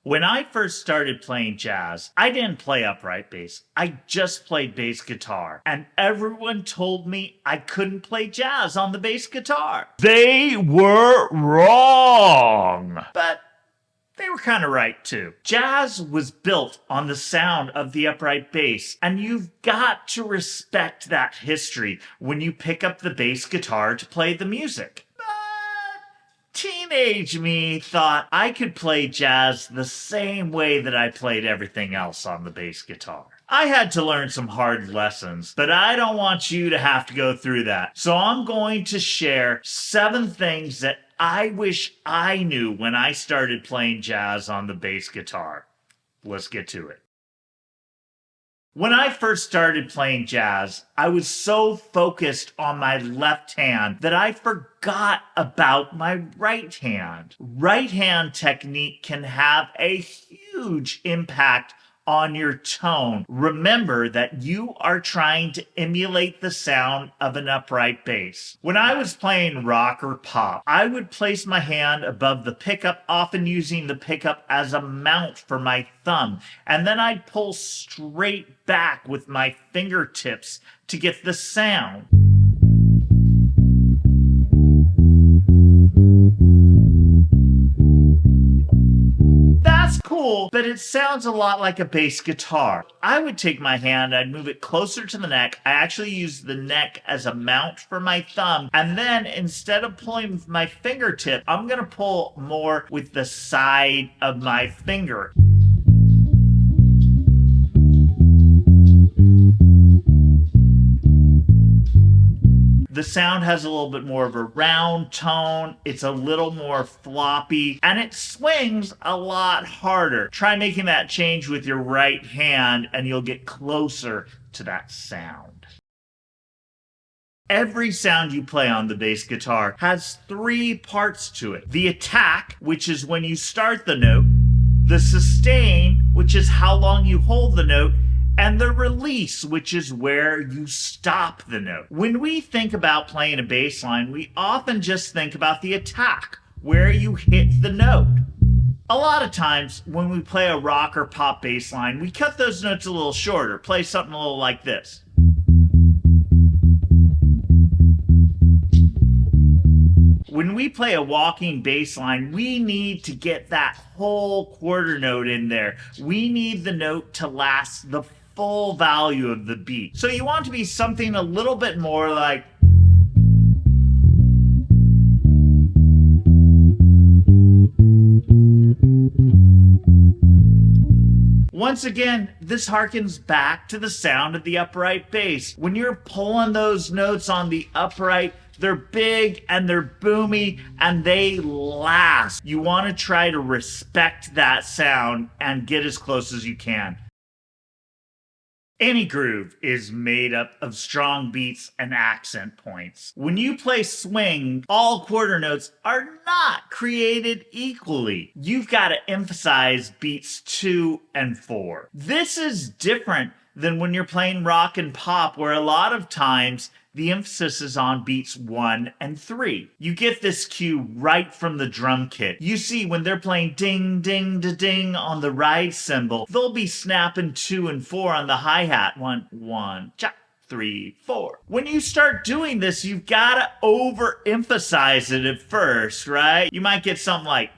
When I first started playing jazz, I didn't play upright bass. I just played bass guitar. And everyone told me I couldn't play jazz on the bass guitar. They were wrong. But they were kind of right too. Jazz was built on the sound of the upright bass, and you've got to respect that history when you pick up the bass guitar to play the music. Teenage me thought I could play jazz the same way that I played everything else on the bass guitar. I had to learn some hard lessons, but I don't want you to have to go through that. So I'm going to share 7 things that I wish I knew when I started playing jazz on the bass guitar. Let's get to it. When I first started playing jazz, I was so focused on my left hand that I forgot about my right hand. Right hand technique can have a huge impact on your tone. Remember that you are trying to emulate the sound of an upright bass. When I was playing rock or pop, I would place my hand above the pickup, often using the pickup as a mount for my thumb, and then I'd pull straight back with my fingertips to get the sound. That's cool, but it sounds a lot like a bass guitar. I would take my hand, I'd move it closer to the neck. I actually use the neck as a mount for my thumb. And then instead of pulling with my fingertip, I'm going to pull more with the side of my finger. The sound has a little bit more of a round tone, it's a little more floppy, and it swings a lot harder. Try making that change with your right hand and you'll get closer to that sound. Every sound you play on the bass guitar has 3 parts to it. The attack, which is when you start the note, the sustain, which is how long you hold the note, and the release, which is where you stop the note. When we think about playing a bass line, we often just think about the attack, where you hit the note. A lot of times when we play a rock or pop bass line, we cut those notes a little shorter, play something a little like this. When we play a walking bass line, we need to get that whole quarter note in there. We need the note to last the full value of the beat. So you want to be something a little bit more like once again, this harkens back to the sound of the upright bass. When you're pulling those notes on the upright, they're big and they're boomy and they last. You want to try to respect that sound and get as close as you can. Any groove is made up of strong beats and accent points. When you play swing, all quarter notes are not created equally. You've got to emphasize beats 2 and 4. This is different than when you're playing rock and pop, where a lot of times the emphasis is on beats 1 and 3. You get this cue right from the drum kit. You see when they're playing ding, ding, da, ding on the ride cymbal, they'll be snapping 2 and 4 on the hi-hat. 1, 1, cha, 3, 4. When you start doing this, you've got to overemphasize it at first, right? You might get something like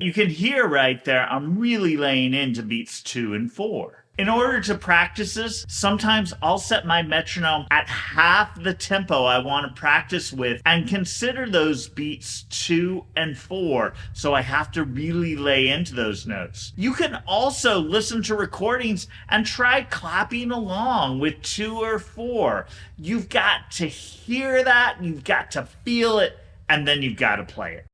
you can hear right there, I'm really laying into beats 2 and 4. In order to practice this, sometimes I'll set my metronome at half the tempo I want to practice with and consider those beats 2 and 4. So I have to really lay into those notes. You can also listen to recordings and try clapping along with 2 or 4. You've got to hear that, you've got to feel it, and then you've got to play it.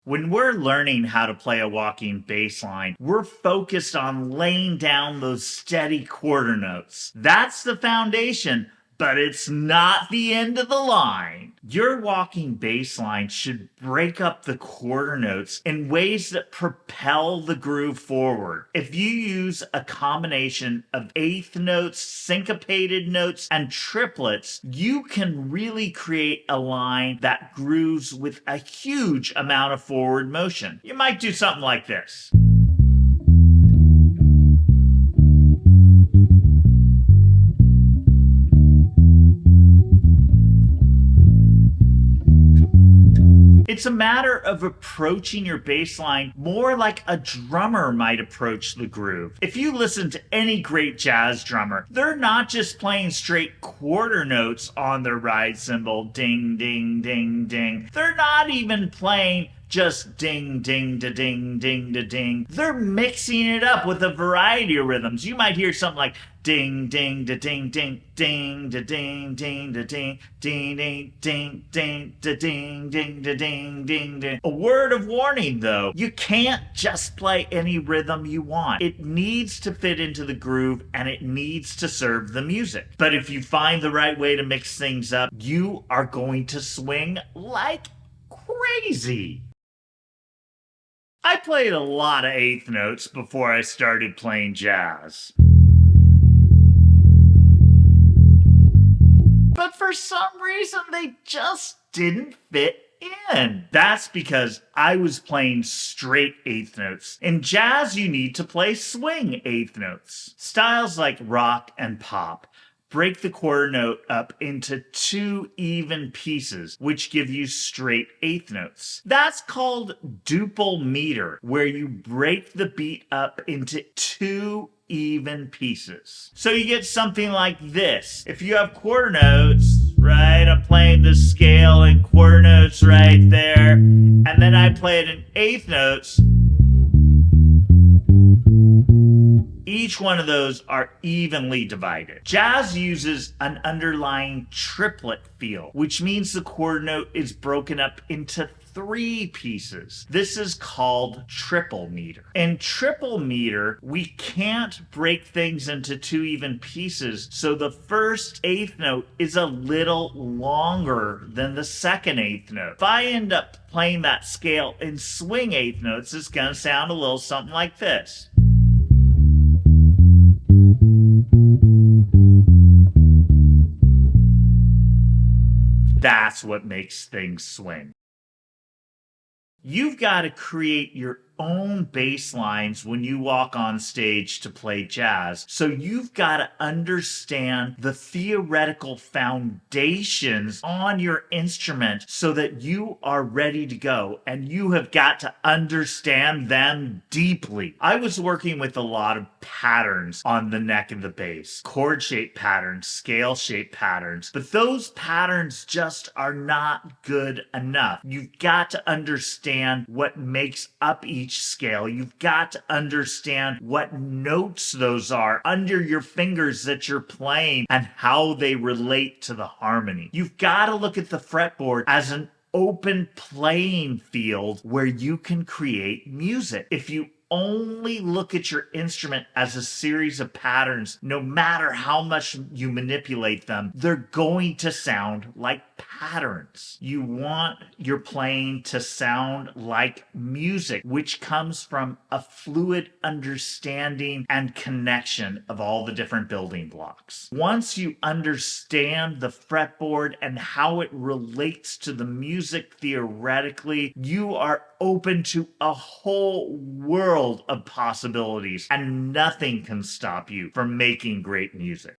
When we're learning how to play a walking bass line, we're focused on laying down those steady quarter notes. That's the foundation, but it's not the end of the line. Your walking bass line should break up the quarter notes in ways that propel the groove forward. If you use a combination of eighth notes, syncopated notes, and triplets, you can really create a line that grooves with a huge amount of forward motion. You might do something like this. It's a matter of approaching your bass line more like a drummer might approach the groove. If you listen to any great jazz drummer, they're not just playing straight quarter notes on their ride cymbal, ding, ding, ding, ding. They're not even playing just ding, ding, da ding, ding, da ding. They're mixing it up with a variety of rhythms. You might hear something like ding, ding, da ding, ding, ding, da ding, ding, da ding, ding, ding, ding, ding, da ding, ding, da ding, ding, ding. A word of warning though, you can't just play any rhythm you want. It needs to fit into the groove and it needs to serve the music. But if you find the right way to mix things up, you are going to swing like crazy. I played a lot of eighth notes before I started playing jazz. But for some reason, they just didn't fit in. That's because I was playing straight eighth notes. In jazz, you need to play swing eighth notes. Styles like rock and pop break the quarter note up into two even pieces, which give you straight eighth notes. That's called duple meter, where you break the beat up into two even pieces. So you get something like this. If you have quarter notes, right, I'm playing the scale in quarter notes right there, and then I play it in eighth notes. Each one of those are evenly divided. Jazz uses an underlying triplet feel, which means the quarter note is broken up into three pieces. This is called triple meter. In triple meter, we can't break things into two even pieces, so the first eighth note is a little longer than the second eighth note. If I end up playing that scale in swing eighth notes, it's gonna sound a little something like this. That's what makes things swing. You've got to create your own bass lines when you walk on stage to play jazz. So you've got to understand the theoretical foundations on your instrument so that you are ready to go, and you have got to understand them deeply. I was working with a lot of patterns on the neck of the bass, chord shape patterns, scale shape patterns, but those patterns just are not good enough. You've got to understand what makes up each scale. You've got to understand what notes those are under your fingers that you're playing and how they relate to the harmony. You've got to look at the fretboard as an open playing field where you can create music. If you only look at your instrument as a series of patterns, no matter how much you manipulate them, they're going to sound like patterns. You want your playing to sound like music, which comes from a fluid understanding and connection of all the different building blocks. Once you understand the fretboard and how it relates to the music theoretically, you are open to a whole world of possibilities, and nothing can stop you from making great music.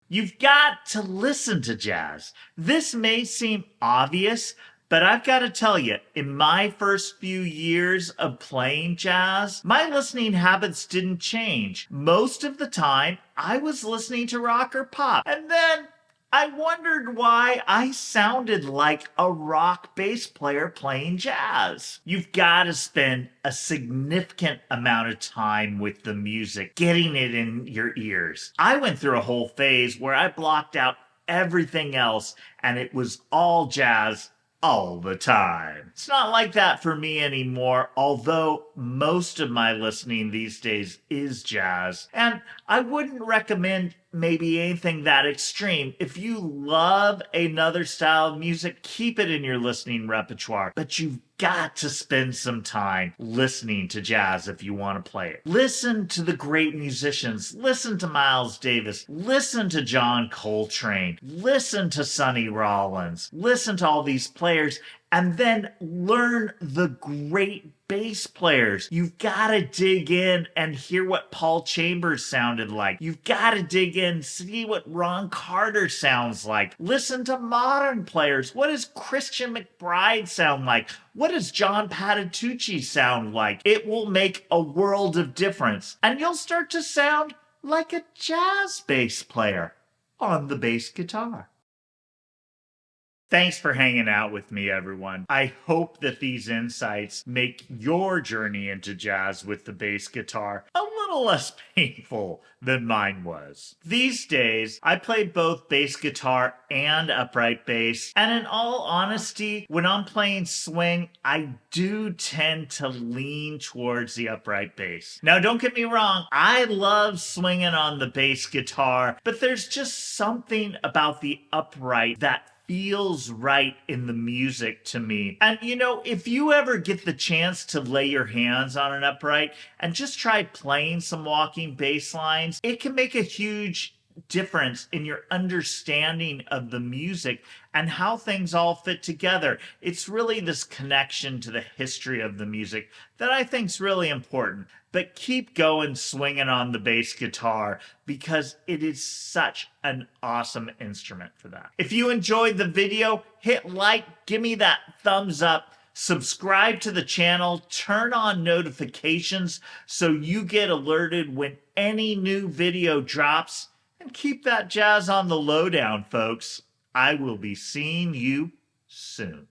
You've got to listen to jazz. This may seem obvious, but I've got to tell you, in my first few years of playing jazz, my listening habits didn't change. Most of the time, I was listening to rock or pop. And then I wondered why I sounded like a rock bass player playing jazz. You've got to spend a significant amount of time with the music, getting it in your ears. I went through a whole phase where I blocked out everything else and it was all jazz all the time. It's not like that for me anymore, although most of my listening these days is jazz. And I wouldn't recommend maybe anything that extreme. If you love another style of music, keep it in your listening repertoire. But you've got to spend some time listening to jazz if you want to play it. Listen to the great musicians. Listen to Miles Davis. Listen to John Coltrane. Listen to Sonny Rollins. Listen to all these players and then learn the great bass players. You've got to dig in and hear what Paul Chambers sounded like. You've got to dig in, see what Ron Carter sounds like. Listen to modern players. What does Christian McBride sound like? What does John Patitucci sound like? It will make a world of difference. And you'll start to sound like a jazz bass player on the bass guitar. Thanks for hanging out with me, everyone. I hope that these insights make your journey into jazz with the bass guitar a little less painful than mine was. These days, I play both bass guitar and upright bass, and in all honesty, when I'm playing swing, I do tend to lean towards the upright bass. Now, don't get me wrong, I love swinging on the bass guitar, but there's just something about the upright that feels right in the music to me. And you know, if you ever get the chance to lay your hands on an upright and just try playing some walking bass lines, it can make a huge difference in your understanding of the music and how things all fit together. It's really this connection to the history of the music that I think is really important. But keep going swinging on the bass guitar because it is such an awesome instrument for that. If you enjoyed the video, hit like, give me that thumbs up, subscribe to the channel, turn on notifications so you get alerted when any new video drops, and keep that jazz on the lowdown, folks. I will be seeing you soon.